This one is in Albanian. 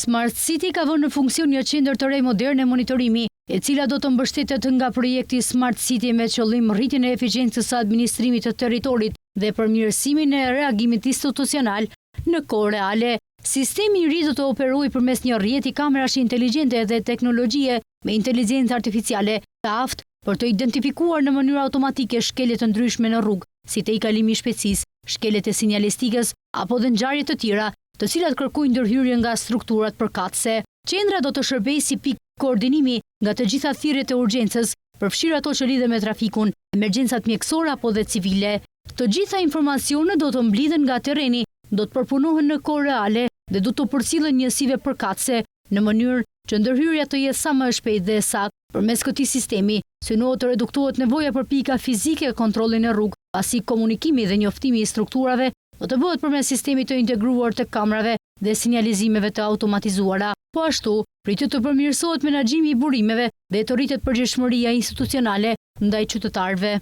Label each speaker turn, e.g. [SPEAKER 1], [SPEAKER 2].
[SPEAKER 1] Smart City ka vënë në funksion një qendër të re moderne monitorimi, e cila do të mbështetet nga projekti Smart City me qëllim rritjen e eficiencës së administrimit të territorit dhe përmirësimin e reagimit institucional në kohë reale. Sistemi i ri do të operojë përmes një rrjeti kamerash inteligjente dhe teknologjie me inteligjencë artificiale të aftë për të identifikuar në mënyrë automatike shkelje të ndryshme në rrugë, si te i kalimi i shpejtësisë, shkeljet e sinjalistikës apo dhe ngjarje të tjera, të cilat kërkojnë ndërhyrje nga strukturat përkatëse. Qendra do të shërbejë si pikë koordinimi nga të gjitha thirrjet e urgjencës, përfshirë ato që lidhen me trafikun, emergjencat mjekësore apo dhe civile. Të gjitha informacionet do të mblidhen nga terreni, do të përpunohen në kohë reale dhe do të përcillen njësive përkatëse në mënyrë që ndërhyrja të jetë sa më e shpejtë dhe saktë. Përmes këtij sistemi, synohet të reduktohet nevoja për pika fizike e kontrollit në rrugë, pasi komunikimi dhe njoftimi i strukturave do të bëhet përmes sistemit të integruar të kamerave dhe sinjalizimeve të automatizuara. Po ashtu, pritet të përmirësohet menaxhimi i burimeve dhe të rritet përgjegjësia institucionale ndaj qytetarëve.